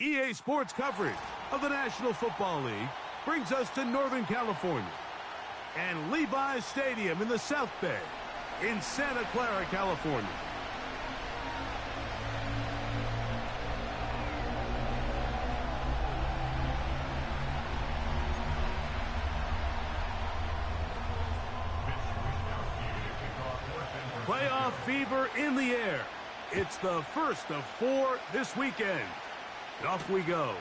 EA Sports coverage of the National Football League brings us to Northern California and Levi's Stadium in the South Bay in Santa Clara, California. Playoff fever in the air. It's the first of 4 this weekend. And off we go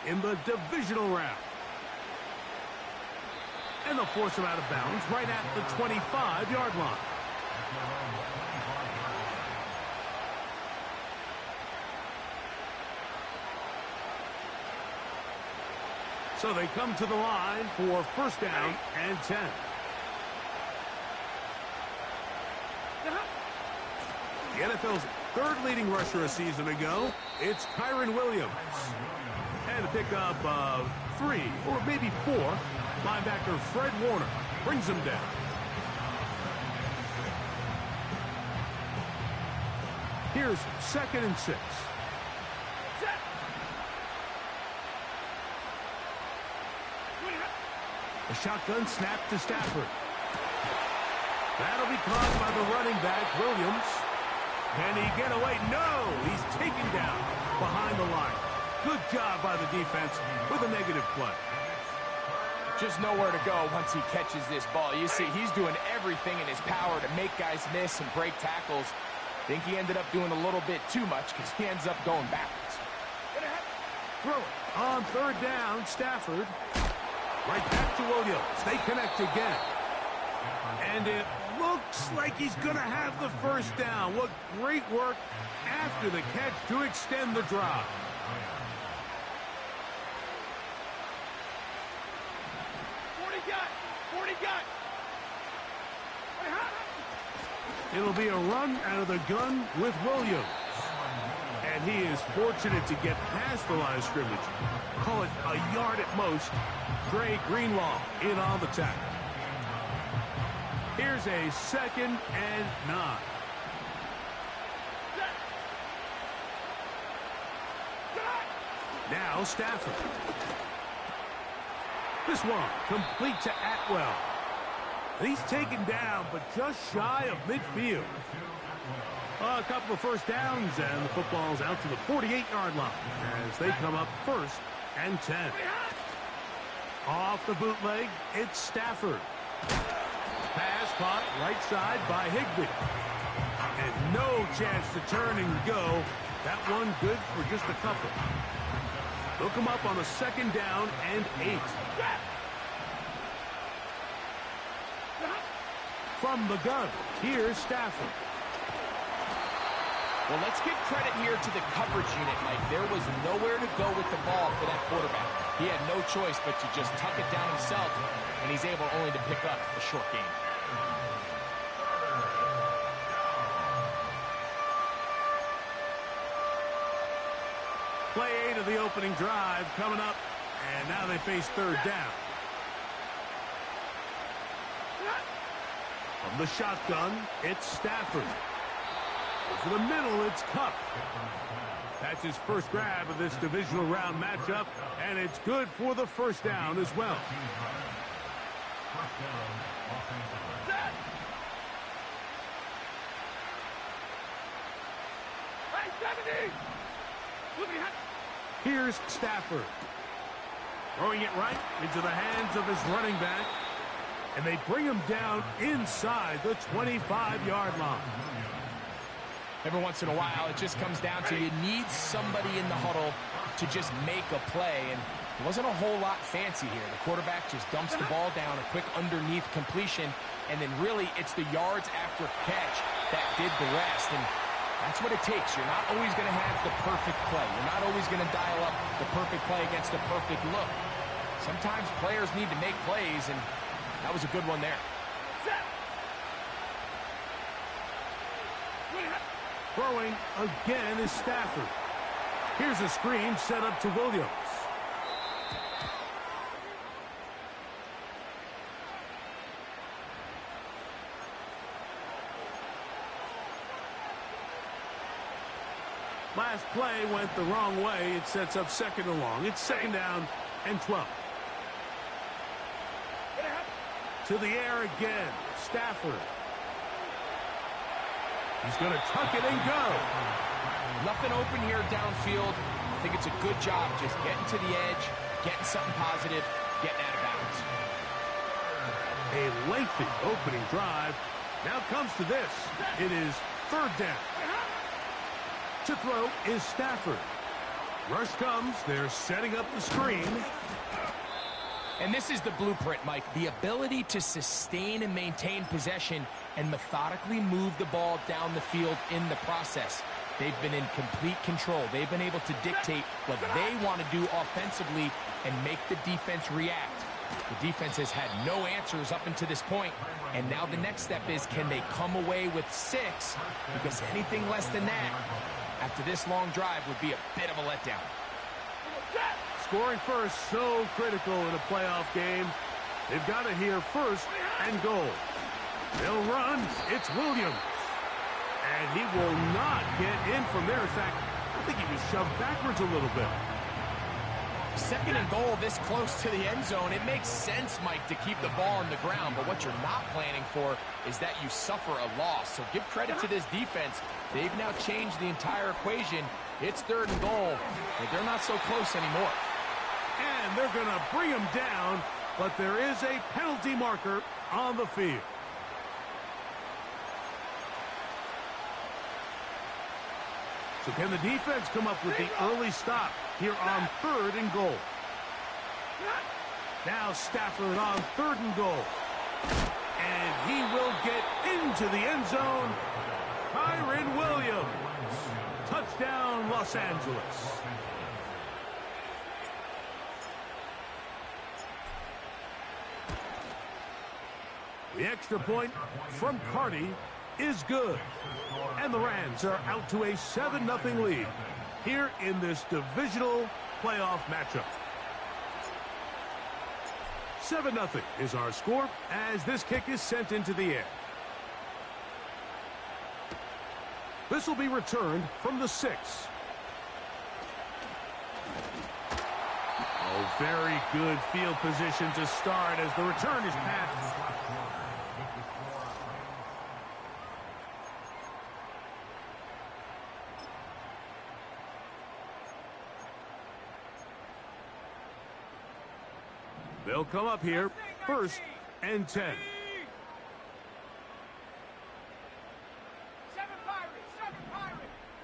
in the divisional round. And they'll force him out of bounds right at the 25-yard line. So they come to the line for first down and 10. The NFL's third leading rusher a season ago, it's Kyron Williams. And a pickup of 3 or maybe 4, linebacker Fred Warner brings him down. Here's 2nd and 6. A shotgun snap to Stafford. That'll be caught by the running back, Williams. Can he get away? No! He's taken down behind the line. Good job by the defense with a negative play. Just nowhere to go once he catches this ball. You see, he's doing everything in his power to make guys miss and break tackles. Think he ended up doing a little bit too much because he ends up going backwards. Throw it. On 3rd down, Stafford. Right back to Williams. They connect again. And it looks like he's going to have the first down. What great work after the catch to extend the drive. It'll be a run out of the gun with Williams. And he is fortunate to get past the line of scrimmage. Call it a yard at most. Dre Greenlaw in on the tackle. Here's a 2nd and 9. Now Stafford. This one complete to Atwell. He's taken down, but just shy of midfield. A couple of first downs, and the football's out to the 48-yard line as they come up 1st and 10. Off the bootleg, it's Stafford. Pass caught right side by Higbee. And no chance to turn and go. That one good for just a couple. They'll come up on a 2nd down and 8. From the gun, here's Stafford. Well, let's give credit here to the coverage unit, Mike. There was nowhere to go with the ball for that quarterback. He had no choice but to just tuck it down himself, and he's able only to pick up a short gain. Play 8 of the opening drive coming up, and now they face 3rd down. From the shotgun, it's Stafford. Over the middle, it's Cup. That's his first grab of this divisional round matchup, and it's good for the first down as well. Here's Stafford. Throwing it right into the hands of his running back. And they bring him down inside the 25-yard line. Every once in a while, it just comes down to you need somebody in the huddle to just make a play. And it wasn't a whole lot fancy here. The quarterback just dumps the ball down, a quick underneath completion. And then really, it's the yards after catch that did the rest. And that's what it takes. You're not always going to have the perfect play. You're not always going to dial up the perfect play against the perfect look. Sometimes players need to make plays, and that was a good one there. Throwing again is Stafford. Here's a screen set up to Williams. Last play went the wrong way. It sets up 2nd and long. It's 2nd down and 12. To the air again. Stafford. He's going to tuck it and go. Nothing open here downfield. I think it's a good job just getting to the edge, getting something positive, getting out of bounds. A lengthy opening drive. Now comes to this. It is 3rd down. To throw is Stafford. Rush comes. They're setting up the screen. And this is the blueprint, Mike. The ability to sustain and maintain possession and methodically move the ball down the field in the process. They've been in complete control. They've been able to dictate what they want to do offensively and make the defense react. The defense has had no answers up until this point, and now the next step is, can they come away with 6? Because anything less than that after this long drive would be a bit of a letdown. Scoring first, so critical in a playoff game. They've got to hear 1st and goal. They'll run. It's Williams. And he will not get in from there. In fact, I think he was shoved backwards a little bit. 2nd and goal this close to the end zone. It makes sense, Mike, to keep the ball on the ground, but what you're not planning for is that you suffer a loss. So give credit to this defense. They've now changed the entire equation. It's 3rd and goal, but they're not so close anymore. And they're going to bring him down, but there is a penalty marker on the field. So can the defense come up with the early stop here on 3rd and goal? Now Stafford on 3rd and goal. And he will get into the end zone. Kyren Williams. Touchdown, Los Angeles. The extra point from Carty is good. And the Rams are out to a 7-0 lead here in this divisional playoff matchup. 7-0 is our score as this kick is sent into the air. This will be returned from the 6. Oh, very good field position to start as the return is passed. They'll come up here, 1st and 10.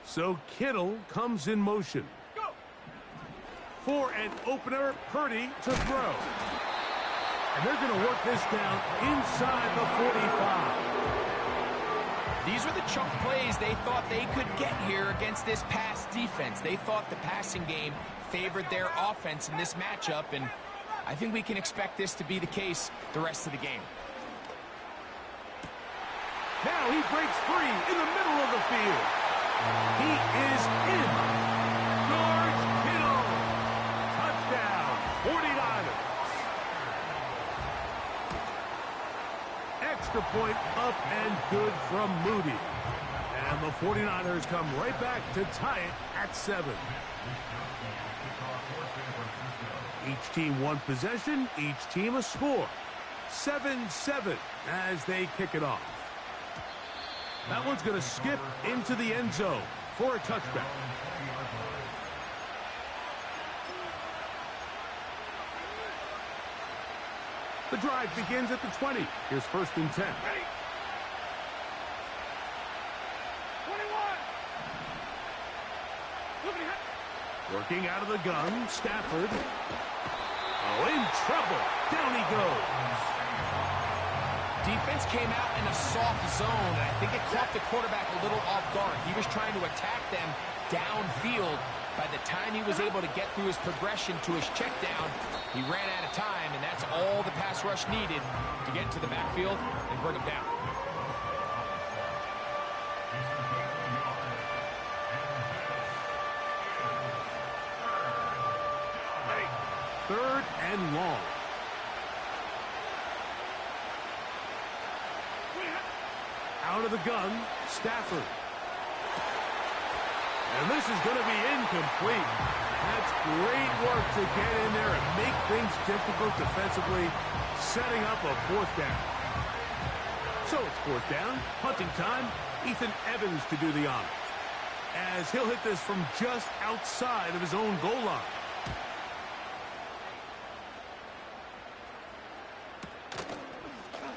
So Kittle comes in motion. For an opener, Purdy to throw. And they're going to work this down inside the 45. These are the chunk plays they thought they could get here against this pass defense. They thought the passing game favored their offense in this matchup, and I think we can expect this to be the case the rest of the game. Now he breaks free in the middle of the field. He is in. George Kittle. Touchdown, 49ers. Extra point up and good from Moody. And the 49ers come right back to tie it at 7. Each team one possession, each team a score. 7-7 as they kick it off. That one's going to skip into the end zone for a touchback. The drive begins at the 20. Here's 1st and 10. Working out of the gun, Stafford. Oh, in trouble. Down he goes. Defense came out in a soft zone, and I think it caught the quarterback a little off guard. He was trying to attack them downfield. By the time he was able to get through his progression to his check down, he ran out of time, and that's all the pass rush needed to get into the backfield and bring him down. Third and long. Out of the gun, Stafford. And this is going to be incomplete. That's great work to get in there and make things difficult defensively, setting up a fourth down. So it's fourth down, punting time. Ethan Evans to do the honor, as he'll hit this from just outside of his own goal line.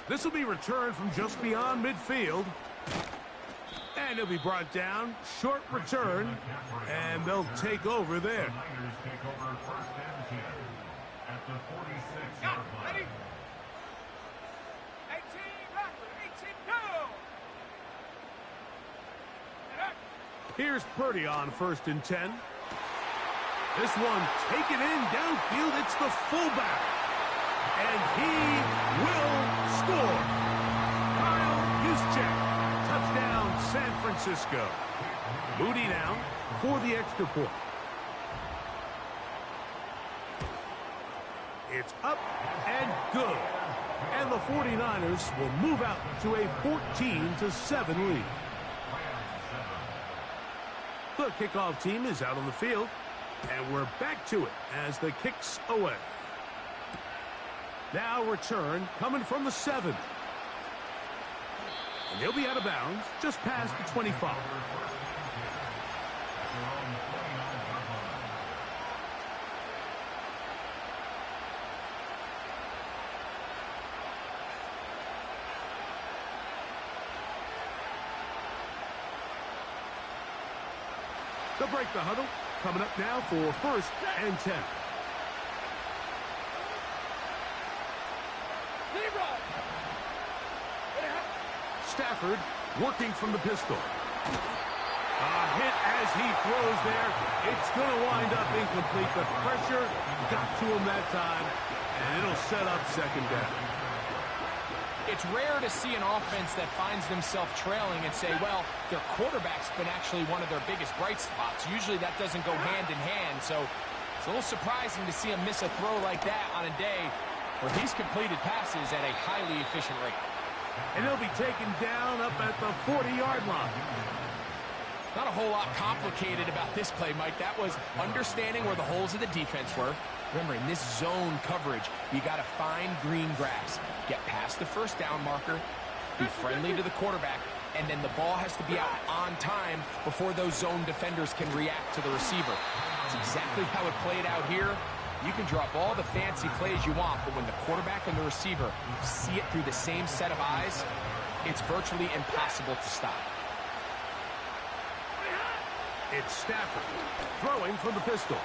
This will be returned from just beyond midfield. And he'll be brought down. Short return. And they'll take over there. Ready? 18, 18, go! Here's Purdy on 1st and 10. This one taken in downfield. It's the fullback. And he will score. Kyle Juszczyk. Touchdown, San Francisco. Moody now for the extra point. It's up and good. And the 49ers will move out to a 14-7 lead. The kickoff team is out on the field, and we're back to it as the kick's away. Now return coming from the 7. And he'll be out of bounds just past the 25. They'll break the huddle. Coming up now for 1st and 10. Stafford working from the pistol. A hit as he throws there. It's going to wind up incomplete. The pressure got to him that time, and it'll set up 2nd down. It's rare to see an offense that finds themselves trailing and say, well, their quarterback's been actually one of their biggest bright spots. Usually that doesn't go hand in hand, so it's a little surprising to see him miss a throw like that on a day where he's completed passes at a highly efficient rate. And he'll be taken down up at the 40-yard line. Not a whole lot complicated about this play, Mike. That was understanding where the holes of the defense were. Remember, in this zone coverage, you got to find green grass. Get past the 1st down marker, be friendly to the quarterback, and then the ball has to be out on time before those zone defenders can react to the receiver. It's exactly how it played out here. You can drop all the fancy plays you want, but when the quarterback and the receiver see it through the same set of eyes, it's virtually impossible to stop. It's Stafford throwing from the pistol.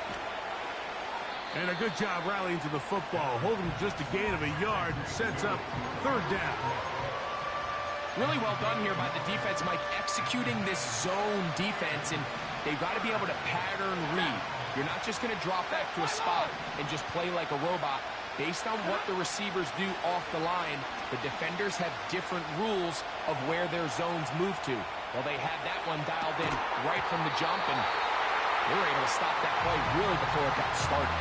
And a good job rallying to the football, holding just a gain of a yard and sets up 3rd down. Really well done here by the defense, Mike, executing this zone defense, and they've got to be able to pattern read. You're not just going to drop back to a spot and just play like a robot. Based on what the receivers do off the line, the defenders have different rules of where their zones move to. Well, they had that one dialed in right from the jump, and they were able to stop that play really before it got started.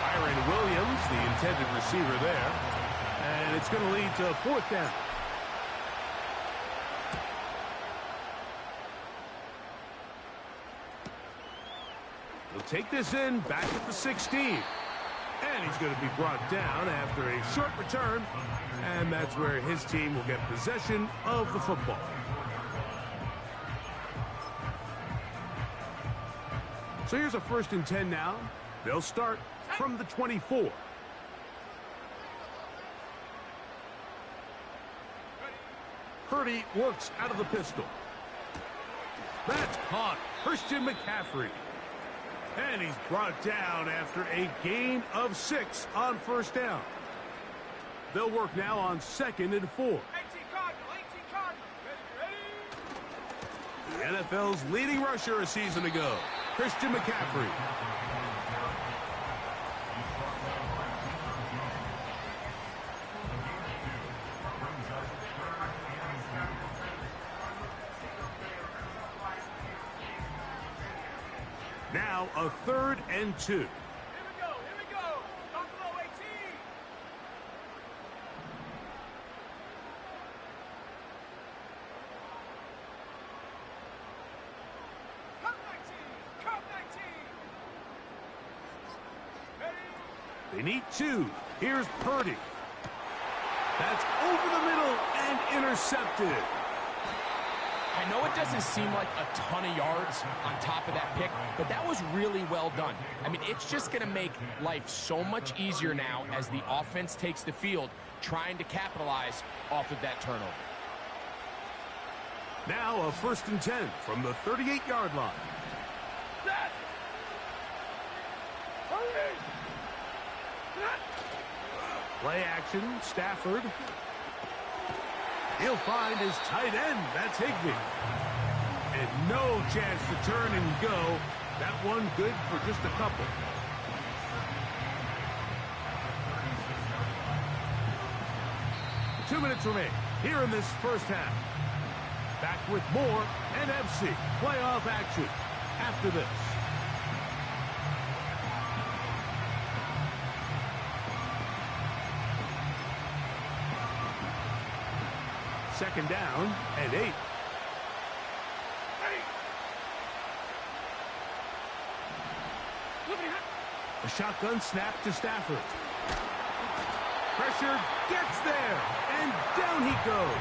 Byron Williams, the intended receiver there, and it's going to lead to 4th down. He'll take this in back at the 16. And he's going to be brought down after a short return. And that's where his team will get possession of the football. So here's a 1st and 10 now. They'll start from the 24. Purdy works out of the pistol. That's caught. Christian McCaffrey. And he's brought down after a gain of 6 on 1st down. They'll work now on 2nd and 4. 18 Cardinal. Ready? The NFL's leading rusher a season ago, Christian McCaffrey. Now a 3rd and 2. Here we go. Buffalo 18. Come back. They need 2. Here's Purdy. That's over the middle and intercepted. I know it doesn't seem like a ton of yards on top of that pick, but that was really well done. I mean, it's just going to make life so much easier now as the offense takes the field, trying to capitalize off of that turnover. Now a 1st and 10 from the 38-yard line. Play action, Stafford. He'll find his tight end. That's Higbee. And no chance to turn and go. That one good for just a couple. Two minutes remain here in this first half. Back with more NFC playoff action after this. Second down and 8. A shotgun snap to Stafford. Pressure gets there, and down he goes.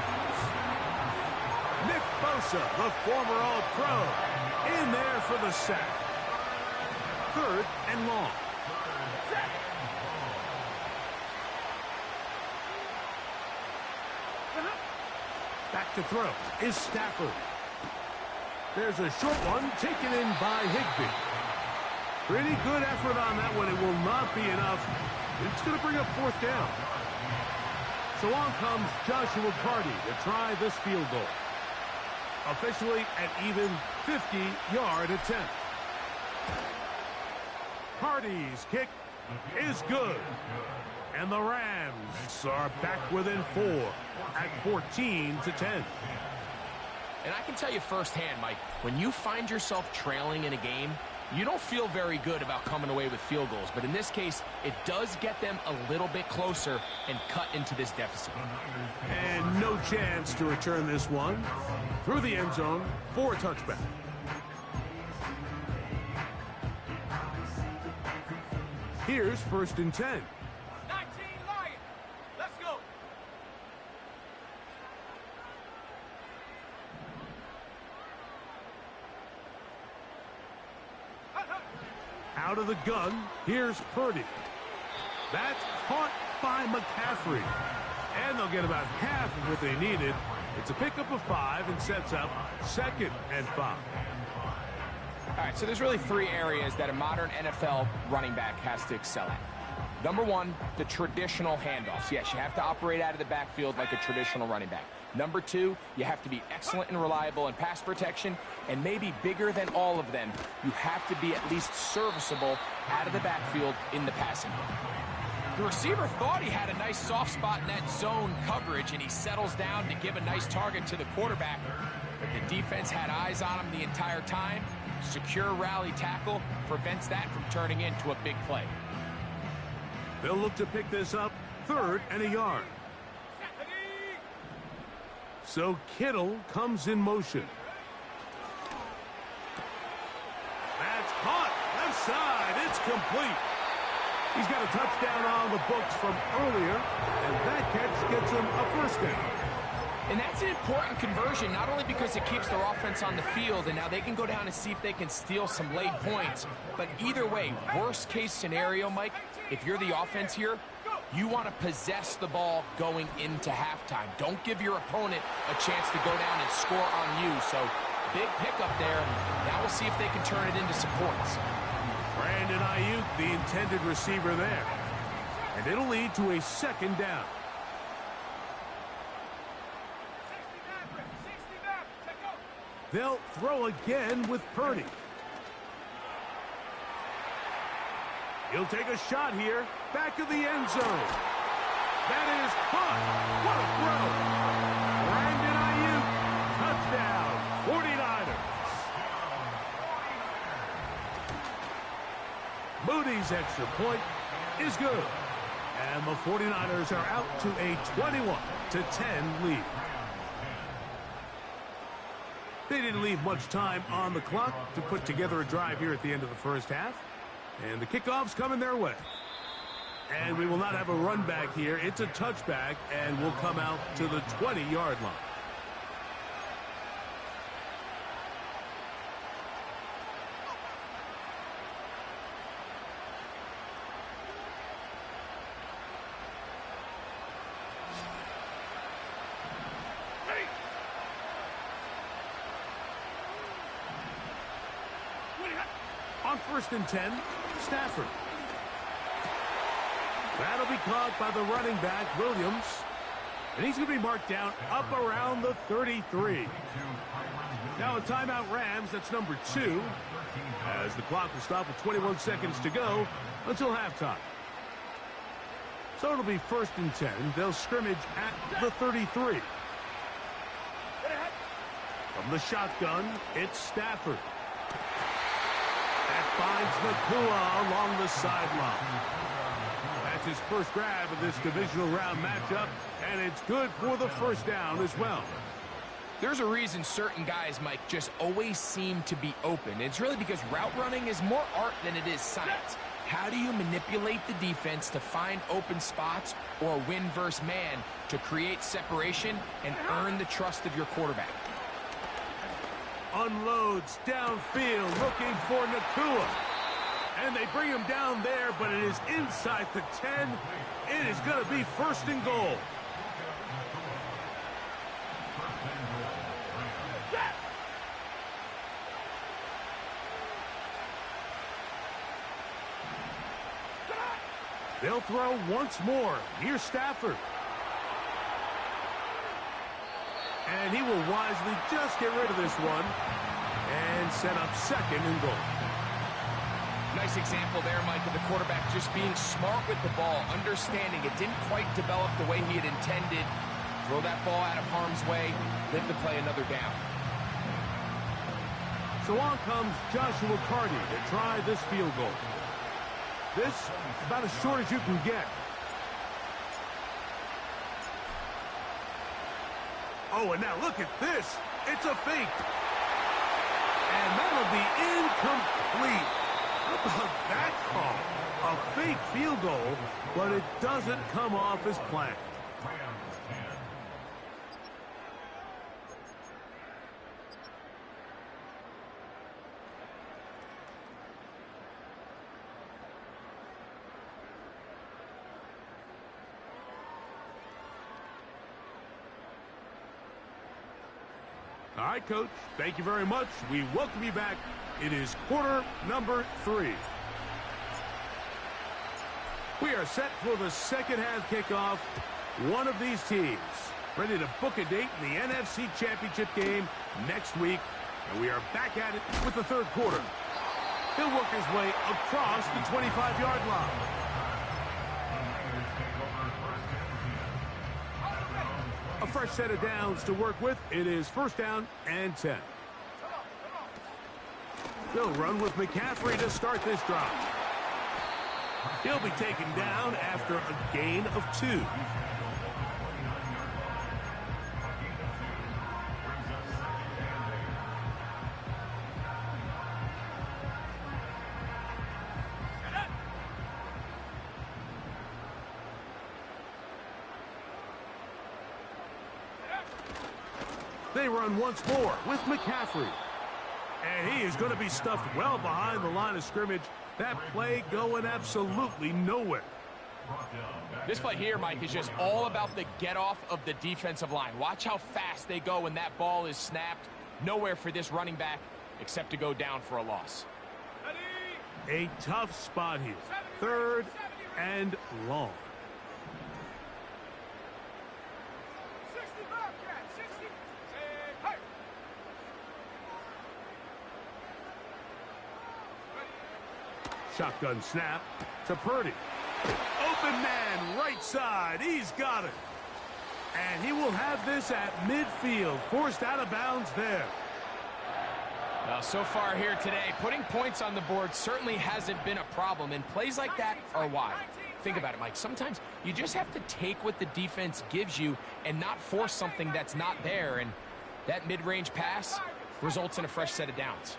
Nick Bosa, the former All-Pro, in there for the sack. 3rd and long. Back to throw is Stafford. There's a short one taken in by Higbee. Pretty good effort on that one. It will not be enough. It's going to bring up 4th down. So on comes Joshua Purdy to try this field goal. Officially an even 50-yard attempt. Purdy's kick is good. And the Rams are back within 4 at 14-10. And I can tell you firsthand, Mike, when you find yourself trailing in a game, you don't feel very good about coming away with field goals. But in this case, it does get them a little bit closer and cut into this deficit. And no chance to return this one through the end zone for a touchback. Here's 1st and 10. 19 Lions. Let's go. Out of the gun, here's Purdy. That's caught by McCaffrey. And they'll get about half of what they needed. It's a pickup of 5 and sets up 2nd and 5. All right, so there's really 3 areas that a modern NFL running back has to excel at. Number 1, the traditional handoffs. Yes, you have to operate out of the backfield like a traditional running back. Number 2, you have to be excellent and reliable in pass protection, and maybe bigger than all of them, you have to be at least serviceable out of the backfield in the passing game. The receiver thought he had a nice soft spot in that zone coverage, and he settles down to give a nice target to the quarterback, but the defense had eyes on him the entire time. Secure rally tackle prevents that from turning into a big play. They'll look to pick this up 3rd and a yard. So Kittle comes in motion. That's caught. Left side. It's complete. He's got a touchdown on the books from earlier, and that catch gets him a 1st down. And that's an important conversion, not only because it keeps their offense on the field, and now they can go down and see if they can steal some late points. But either way, worst case scenario, Mike, if you're the offense here, you want to possess the ball going into halftime. Don't give your opponent a chance to go down and score on you. So big pickup there. Now we'll see if they can turn it into some points. Brandon Ayuk, the intended receiver there. And it'll lead to a 2nd down. 69. Take over. They'll throw again with Purdy. He'll take a shot here. Back of the end zone. That is caught. What a throw. Brandon Ayuk. Touchdown. 49ers. Moody's extra point is good. And the 49ers are out to a 21-10 lead. They didn't leave much time on the clock to put together a drive here at the end of the first half. And the kickoff's coming their way. And we will not have a run back here. It's a touchback, and we'll come out to the 20-yard line. On 1st and 10, Stafford. That'll be caught by the running back, Williams. And he's going to be marked down up around the 33. Now a timeout Rams, that's number 2. As the clock will stop with 21 seconds to go until halftime. So it'll be 1st and 10. They'll scrimmage at the 33. From the shotgun, it's Stafford. That finds Nakua along the sideline. That's his first grab of this divisional round matchup, and it's good for the first down as well. There's a reason certain guys, Mike, just always seem to be open. It's really because route running is more art than it is science. How do you manipulate the defense to find open spots or win versus man to create separation and earn the trust of your quarterback? Unloads downfield looking for Nakua. And they bring him down there, but it is inside the 10. It is going to be 1st and goal. They'll throw once more. Here's Stafford. And he will wisely just get rid of this one and set up 2nd and goal. Nice example there, Mike, of the quarterback just being smart with the ball, understanding it didn't quite develop the way he had intended. Throw that ball out of harm's way, live to play another down. So on comes Joshua Carty to try this field goal. This about as short as you can get. Oh, and now look at this. It's a fake. And that'll be incomplete. How about that call? A fake field goal, but it doesn't come off as planned. All right, Coach, thank you very much. We welcome you back. It is quarter number 3. We are set for the second half kickoff. One of these teams ready to book a date in the NFC Championship game next week. And we are back at it with the 3rd quarter. He'll work his way across the 25-yard line. A fresh set of downs to work with. It is 1st down and 10. They'll run with McCaffrey to start this drive. He'll be taken down after a gain of 2. They run once more with McCaffrey. And he is going to be stuffed well behind the line of scrimmage. That play going absolutely nowhere. This play here, Mike, is just all about the get-off of the defensive line. Watch how fast they go when that ball is snapped. Nowhere for this running back except to go down for a loss. A tough spot here. 3rd and long. Shotgun snap to Purdy. Open man, right side. He's got it. And he will have this at midfield. Forced out of bounds there. Now, so far here today, putting points on the board certainly hasn't been a problem. And plays like that are why. Think about it, Mike. Sometimes you just have to take what the defense gives you and not force something that's not there. And that mid-range pass results in a fresh set of downs.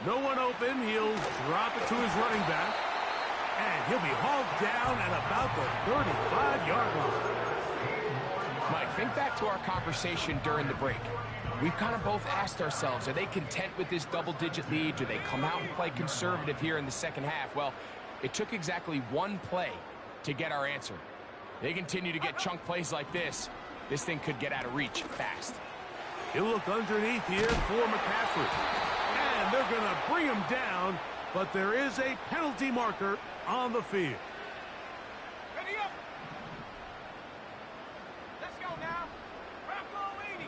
No one open. He'll drop it to his running back. And he'll be hauled down at about the 35-yard line. Mike, think back to our conversation during the break. We've kind of both asked ourselves, are they content with this double-digit lead? Do they come out and play conservative here in the second half? Well, it took exactly one play to get our answer. They continue to get chunk plays like this. This thing could get out of reach fast. He'll look underneath here for McCaffrey. And they're going to bring him down, but there is a penalty marker on the field. Ready up. Let's go now. Rambo 80.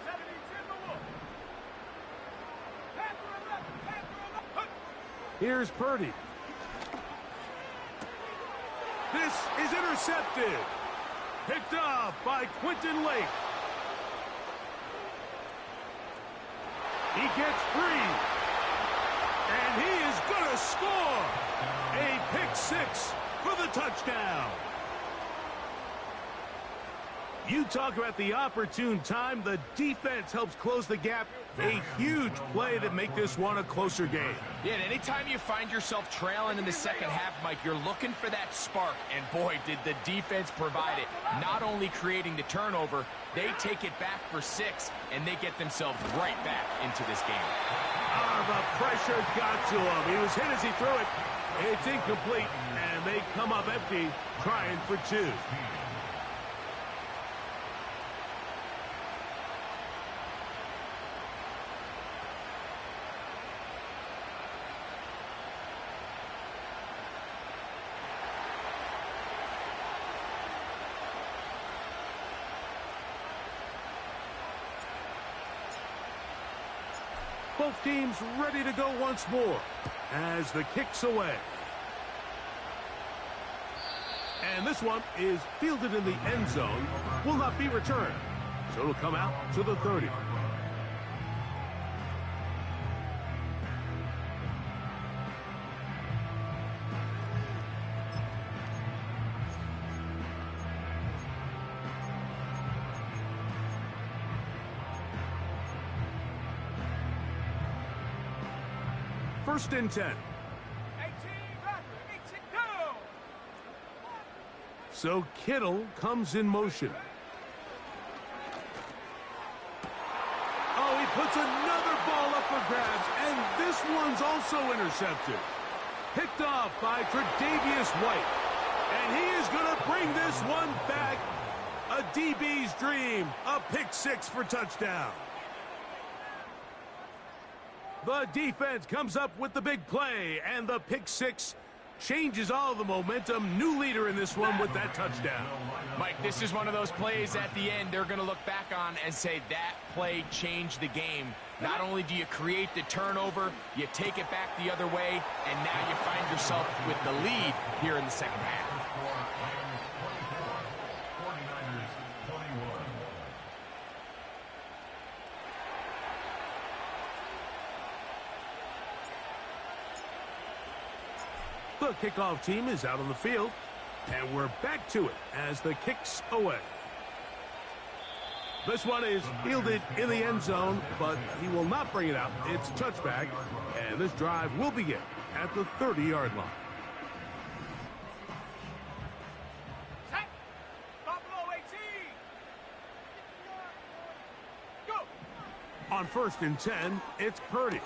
70 Timberwolf. Panther 11. Here's Purdy. This is intercepted. Picked off by Quentin Lake. He gets free. And he is going to score. A pick six for the touchdown. You talk about the opportune time. The defense helps close the gap. A huge play that make this one a closer game. Yeah, and anytime you find yourself trailing in the second half, Mike, you're looking for that spark. And boy, did the defense provide it. Not only creating the turnover, they take it back for 6, and they get themselves right back into this game. The pressure got to him. He was hit as he threw it. It's incomplete, and they come up empty, trying for 2. Both teams ready to go once more as the kick's away. And this one is fielded in the end zone. Will not be returned. So it'll come out to the 30. First and 10. 18, go! So Kittle comes in motion. Oh, he puts another ball up for grabs, and this one's also intercepted. Picked off by Tre'Davious White. And he is going to bring this one back. A DB's dream. A pick six for touchdown. The defense comes up with the big play, and the pick six changes all the momentum. New leader in this one with that touchdown. Mike, this is one of those plays at the end they're going to look back on and say that play changed the game. Not only do you create the turnover, you take it back the other way, and now you find yourself with the lead here in the second half. The kickoff team is out on the field, and we're back to it as the kick's away. This one is fielded in the end zone, but he will not bring it out. It's touchback, and this drive will begin at the 30-yard line. Set. Buffalo 18. Go. On first and 10, it's Purdy.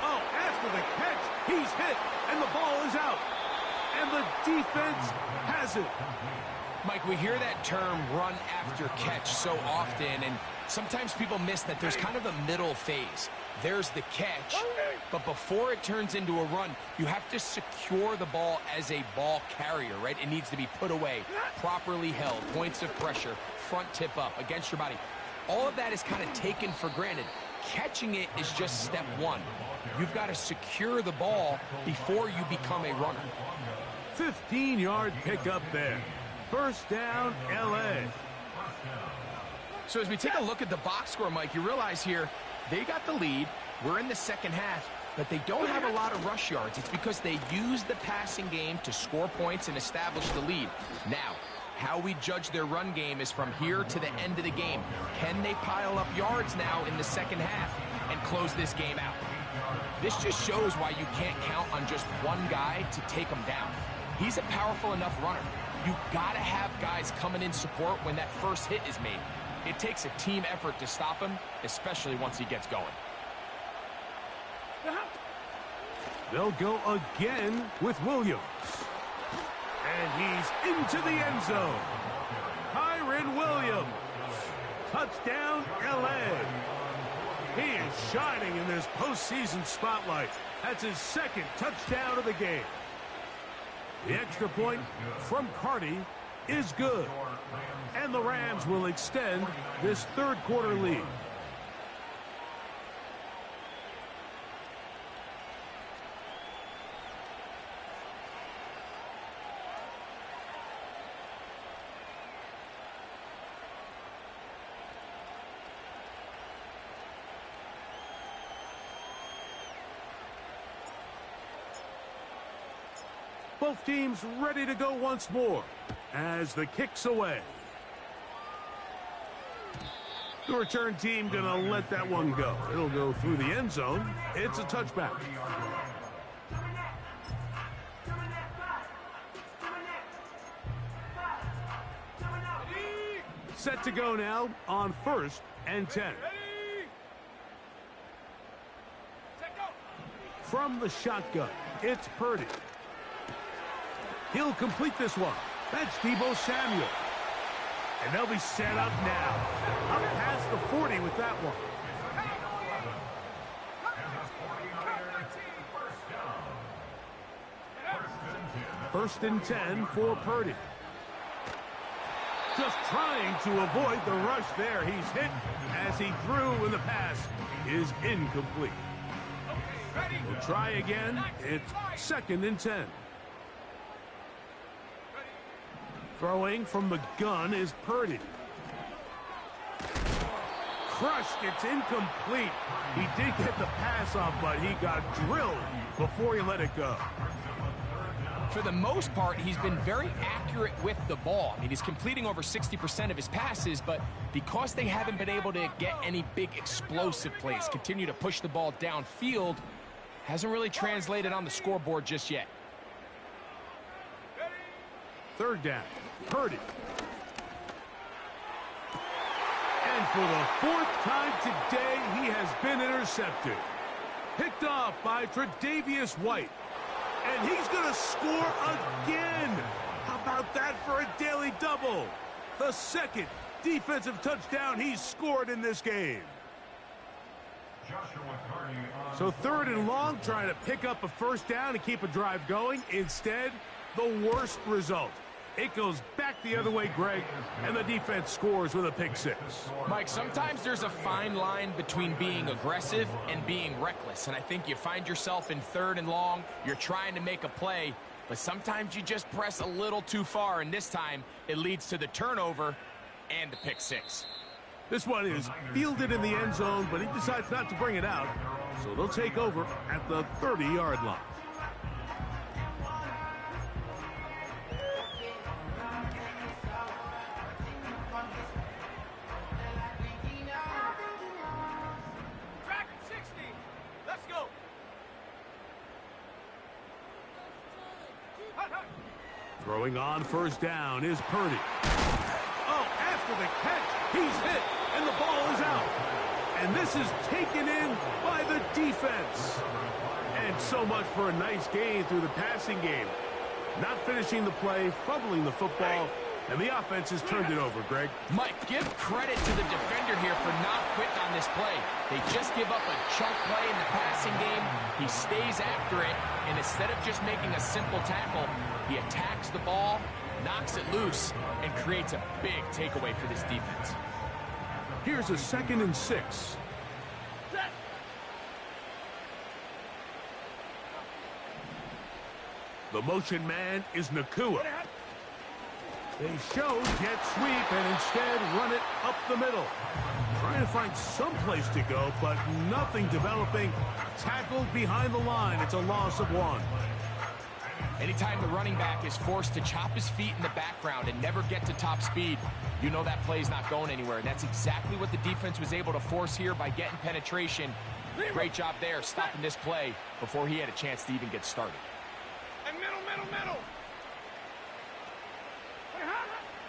Oh, after the catch, he's hit, and the ball is out. And the defense has it. Mike, we hear that term run after catch so often, and sometimes people miss that there's kind of a middle phase. There's the catch, but before it turns into a run, you have to secure the ball as a ball carrier, right? It needs to be put away, properly held, points of pressure, front tip up against your body. All of that is kind of taken for granted. Catching it is just step one. You've got to secure the ball before you become a runner. 15-yard pickup there. First down, L.A. So as we take a look at the box score, Mike, you realize here they got the lead. We're in the second half, but they don't have a lot of rush yards. It's because they use the passing game to score points and establish the lead. Now, how we judge their run game is from here to the end of the game. Can they pile up yards now in the second half? and close this game out. This just shows why you can't count on just one guy to take him down. He's a powerful enough runner. You gotta have guys coming in support when that first hit is made. It takes a team effort to stop him, especially once he gets going. They'll go again with Williams. And he's into the end zone. Kyren Williams. Touchdown, L.A. He is shining in this postseason spotlight. That's his second touchdown of the game. The extra point from Carty is good. And the Rams will extend this third quarter lead. Both teams ready to go once more as the kick's away. The return team gonna let that one go. It'll go through the end zone. It's a touchback. Set to go now on 1st and 10. From the shotgun, it's Purdy. He'll complete this one. That's Deebo Samuel. And they'll be set up now. Up past the 40 with that one. First and 10 for Purdy. Just trying to avoid the rush there. He's hit as he threw when the pass is incomplete. We'll try again. It's 2nd and 10. Throwing from the gun is Purdy. Crushed. It's incomplete. He did get the pass off, but he got drilled before he let it go. For the most part, he's been very accurate with the ball. I mean, he's completing over 60% of his passes, but because they haven't been able to get any big explosive plays, continue to push the ball downfield, hasn't really translated on the scoreboard just yet. 3rd down. Purdy. And for the 4th time today, he has been intercepted. Picked off by Tre'Davious White. And he's going to score again. How about that for a daily double? The 2nd defensive touchdown he's scored in this game. So 3rd and long, trying to pick up a 1st down and keep a drive going. Instead, the worst result. It goes back the other way, Greg, and the defense scores with a pick 6. Mike, sometimes there's a fine line between being aggressive and being reckless, and I think you find yourself in 3rd and long, you're trying to make a play, but sometimes you just press a little too far, and this time it leads to the turnover and the pick 6. This one is fielded in the end zone, but he decides not to bring it out, so they'll take over at the 30-yard line. Throwing on 1st down is Purdy. Oh, after the catch, he's hit, and the ball is out. And this is taken in by the defense. And so much for a nice gain through the passing game. Not finishing the play, fumbling the football, and the offense has turned it over, Greg. Mike, give credit to the defender here for not quitting on this play. They just give up a chunk play in the passing game. He stays after it, and instead of just making a simple tackle, he attacks the ball, knocks it loose, and creates a big takeaway for this defense. Here's a 2nd and 6. The motion man is Nakua. They show jet sweep and instead run it up the middle. Trying to find some place to go, but nothing developing. Tackled behind the line. It's a loss of 1. Anytime the running back is forced to chop his feet in the background and never get to top speed, you know that play's not going anywhere. And that's exactly what the defense was able to force here by getting penetration Great job there stopping this play before he had a chance to even get started. And middle.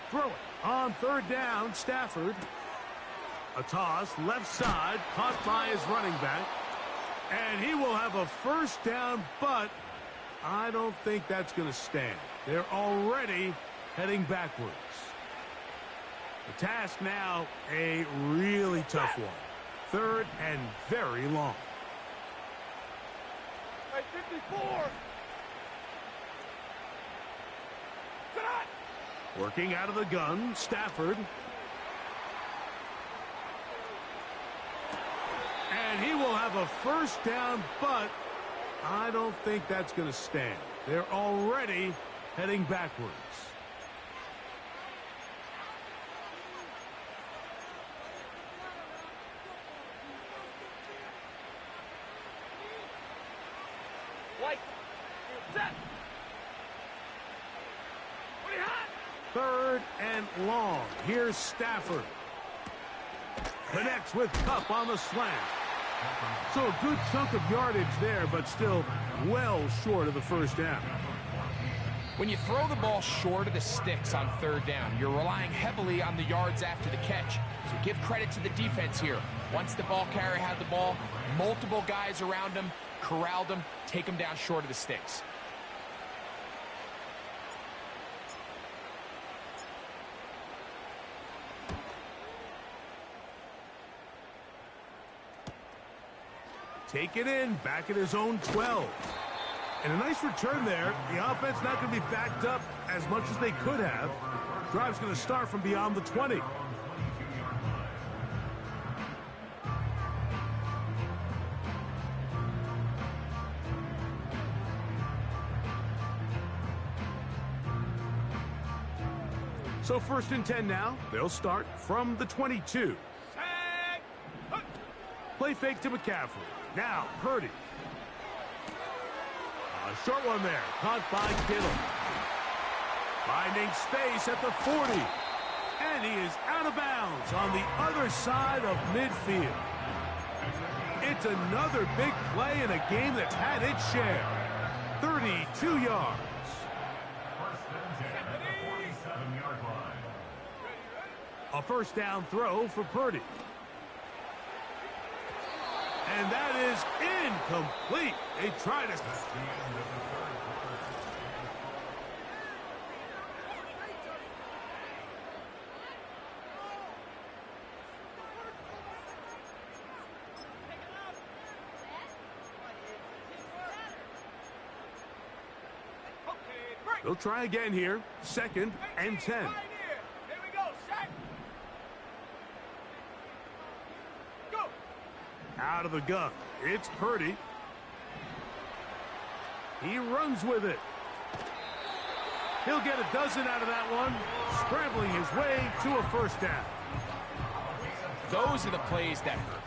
Throw it on third down, Stafford. A toss, left side, caught by his running back. And he will have a first down, but I don't think that's going to stand. They're already heading backwards. The task now, a really tough one. Third and very long. Hey, 54. Working out of the gun, Stafford. And he will have a first down, but I don't think that's going to stand. They're already heading backwards. White. Set. What do you have? Third and long. Here's Stafford. Connects with Cup on the slant. So a good chunk of yardage there, but still well short of the first down. When you throw the ball short of the sticks on third down, you're relying heavily on the yards after the catch. So give credit to the defense here. Once the ball carrier had the ball, multiple guys around him, corralled him, take him down short of the sticks. Take it in, back at his own 12. And a nice return there. The offense not going to be backed up as much as they could have. Drive's going to start from beyond the 20. So first and 10 now. They'll start from the 22. Play fake to McCaffrey. Now, Purdy. A short one there. Caught by Kittle. Finding space at the 40. And he is out of bounds on the other side of midfield. It's another big play in a game that's had its share. 32 yards. A first down throw for Purdy. And that is incomplete. They try to... They'll try again here. Second and 10. Here we go. Set. Go. Out of the gun. It's Purdy. He runs with it. He'll get a dozen out of that one. Scrambling his way to a first down. Those are the plays that hurt.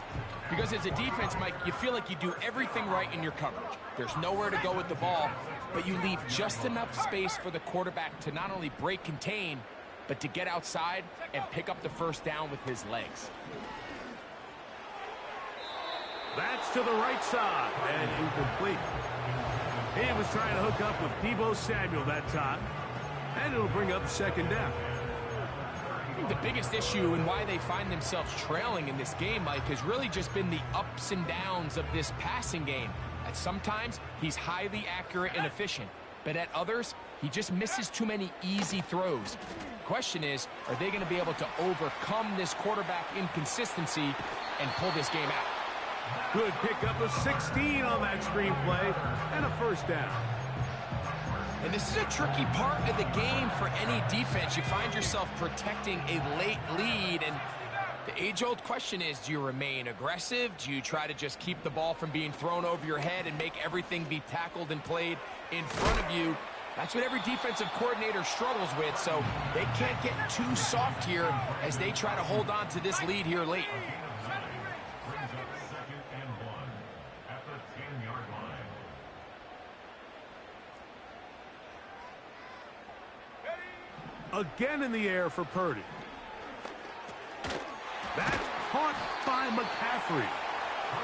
Because as a defense, Mike, you feel like you do everything right in your coverage. There's nowhere to go with the ball, but you leave just enough space for the quarterback to not only break contain, but to get outside and pick up the first down with his legs. That's to the right side and incomplete. He was trying to hook up with Deebo Samuel that time, and it'll bring up second down. I think the biggest issue and why they find themselves trailing in this game, Mike, has really just been the ups and downs of this passing game. At sometimes, he's highly accurate and efficient, but at others, he just misses too many easy throws. The question is, are they going to be able to overcome this quarterback inconsistency and pull this game out? Good pickup of 16 on that screenplay and a first down. And this is a tricky part of the game for any defense. You find yourself protecting a late lead, and the age-old question is, do you remain aggressive? Do you try to just keep the ball from being thrown over your head and make everything be tackled and played in front of you? That's what every defensive coordinator struggles with, so they can't get too soft here as they try to hold on to this lead here late. Again in the air for Purdy. That's caught by McCaffrey.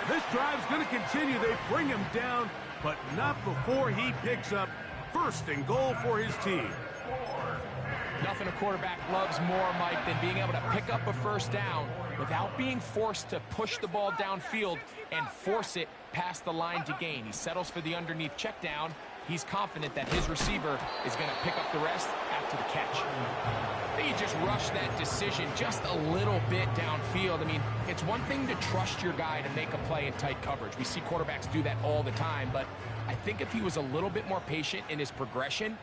This drive's going to continue. They bring him down, but not before he picks up first and goal for his team. Nothing a quarterback loves more, Mike, than being able to pick up a first down without being forced to push the ball downfield and force it past the line to gain. He settles for the underneath check down. He's confident that his receiver is going to pick up the rest after the catch. I think he just rushed that decision just a little bit downfield. I mean, it's one thing to trust your guy to make a play in tight coverage. We see quarterbacks do that all the time, but I think if he was a little bit more patient in his progression,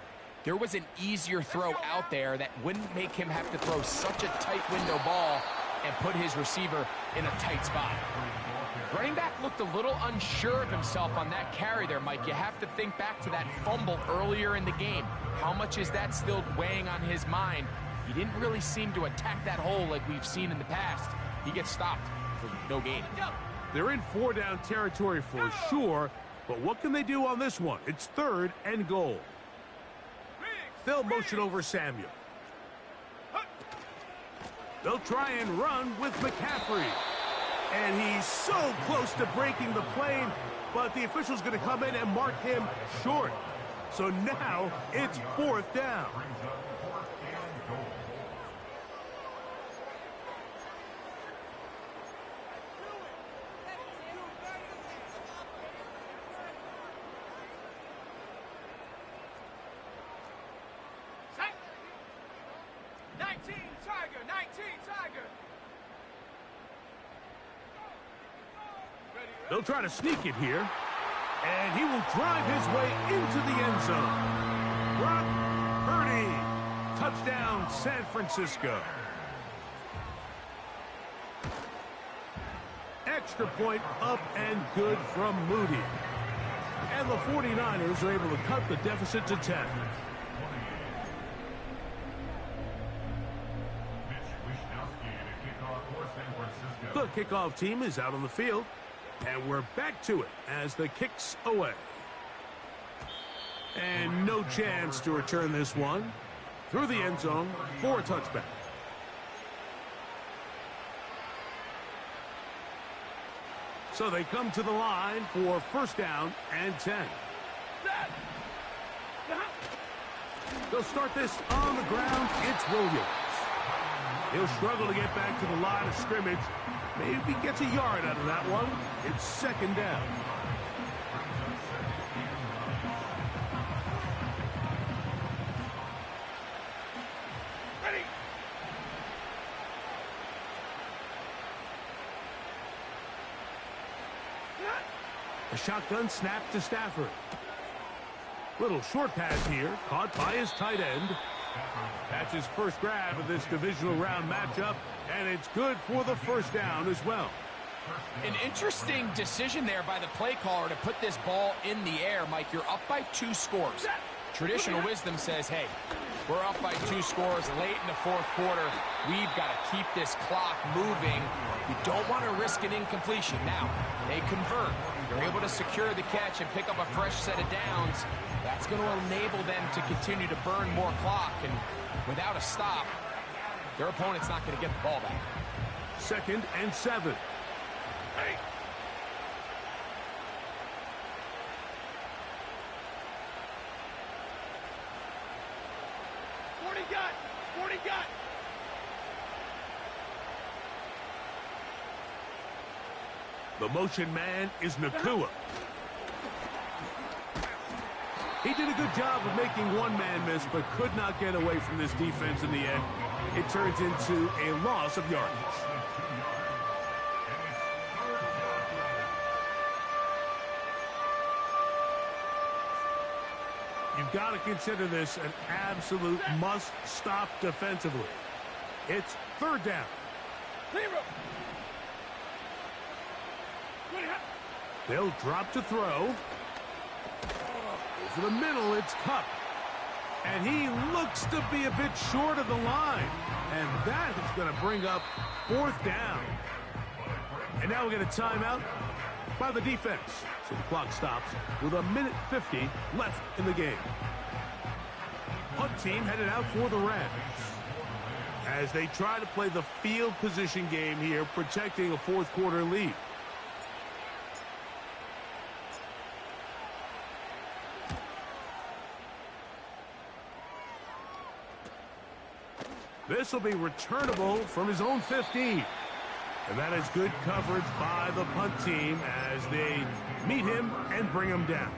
there was an easier throw out there that wouldn't make him have to throw such a tight window ball and put his receiver in a tight spot. Running back looked a little unsure of himself on that carry there, Mike. You have to think back to that fumble earlier in the game. How much is that still weighing on his mind? He didn't really seem to attack that hole like we've seen in the past. He gets stopped for no gain. They're in 4-down territory for sure, but what can they do on this one? It's 3rd and goal. They'll motion over Samuel. They'll try and run with McCaffrey. And he's so close to breaking the plane, but the official's going to come in and mark him short. So now it's 4th down. They'll try to sneak it here, and he will drive his way into the end zone. Brock Purdy, touchdown San Francisco. Extra point up and good from Moody. And the 49ers are able to cut the deficit to 10. The kickoff team is out on the field. And we're back to it as the kick's away. And no chance to return this one through the end zone for a touchback. So they come to the line for 1st down and 10. They'll start this on the ground. It's Williams. He'll struggle to get back to the line of scrimmage. Maybe gets a yard out of that one. It's 2nd down. Ready. A shotgun snap to Stafford. Little short pass here, caught by his tight end. That's his first grab of this divisional round matchup, and it's good for the 1st down as well. An interesting decision there by the play caller to put this ball in the air. Mike, you're up by 2 scores. Traditional wisdom says, hey, we're up by 2 scores late in the 4th quarter. We've got to keep this clock moving. You don't want to risk an incompletion. Now, they convert. They're able to secure the catch and pick up a fresh set of downs. That's going to enable them to continue to burn more clock. And without a stop, their opponent's not going to get the ball back. 2nd and 7. Hey. Got. The motion man is Nakua. He did a good job of making one man miss, but could not get away from this defense in the end. It turns into a loss of yardage. You've got to consider this an absolute must-stop defensively. It's 3rd down. They'll drop to throw. Over the middle, it's Cup. And he looks to be a bit short of the line. And that is going to bring up 4th down. And now we get a timeout by the defense. So the clock stops with 1:50 left in the game. Punt team headed out for the Rams as they try to play the field position game here, protecting a 4th quarter lead. This will be returnable from his own 15. And that is good coverage by the punt team as they meet him and bring him down.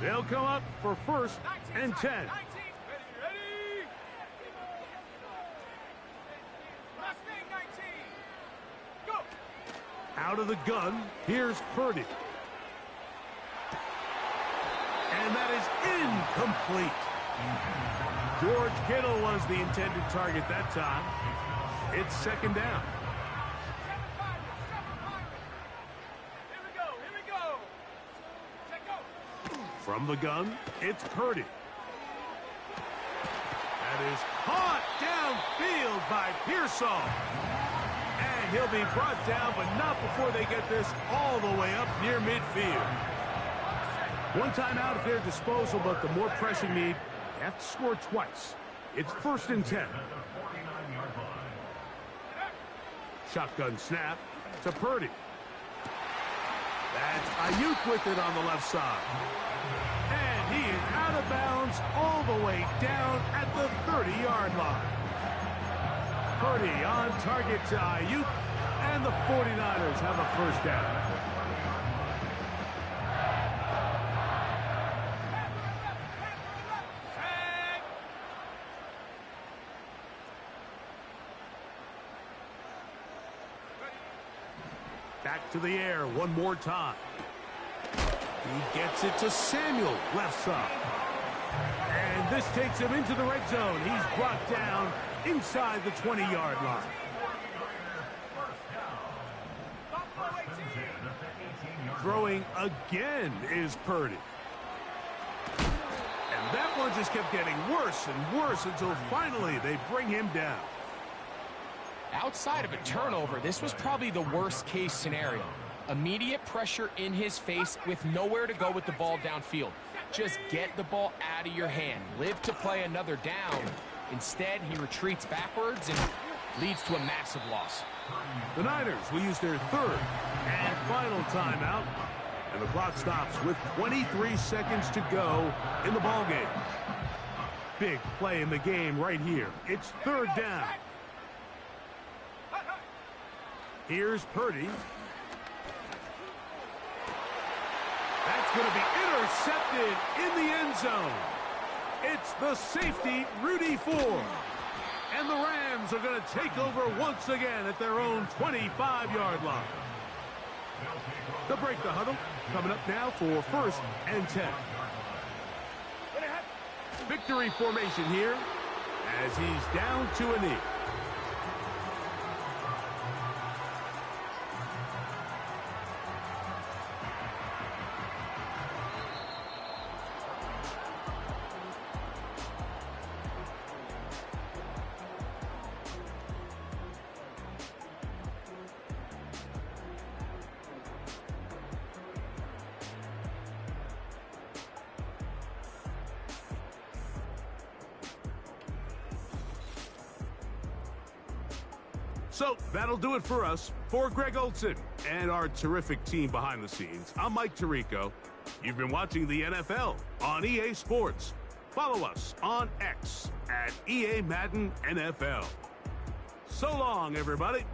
They'll come up for 1st and 10. Ready? Mustang 19. Go. Out of the gun, here's Purdy. And that is incomplete. George Kittle was the intended target that time. It's 2nd down. From the gun, it's Purdy. That is caught downfield by Pearsall. And he'll be brought down, but not before they get this all the way up near midfield. One timeout at their disposal, but the more pressing need, they have to score twice. It's 1st and 10. Shotgun snap to Purdy. That's Ayuk with it on the left side. And he is out of bounds all the way down at the 30-yard line. Purdy on target to Ayuk, and the 49ers have a 1st down. Back to the air one more time. He gets it to Samuel, left side. And this takes him into the red zone. He's brought down inside the 20-yard line. Throwing again is Purdy. And that one just kept getting worse and worse until finally they bring him down. Outside of a turnover, this was probably the worst-case scenario. Immediate pressure in his face with nowhere to go with the ball downfield. Just get the ball out of your hand. Live to play another down. Instead, he retreats backwards and leads to a massive loss. The Niners will use their 3rd and final timeout. And the clock stops with 23 seconds to go in the ballgame. Big play in the game right here. It's 3rd down. Here's Purdy. That's going to be intercepted in the end zone. It's the safety, Rudy Ford. And the Rams are going to take over once again at their own 25-yard line. They'll break the huddle. Coming up now for 1st and 10. Victory formation here as he's down to a knee. So that'll do it for us. For Greg Olson and our terrific team behind the scenes, I'm Mike Tirico. You've been watching the NFL on EA Sports. Follow us on X at EA Madden NFL. So long, everybody.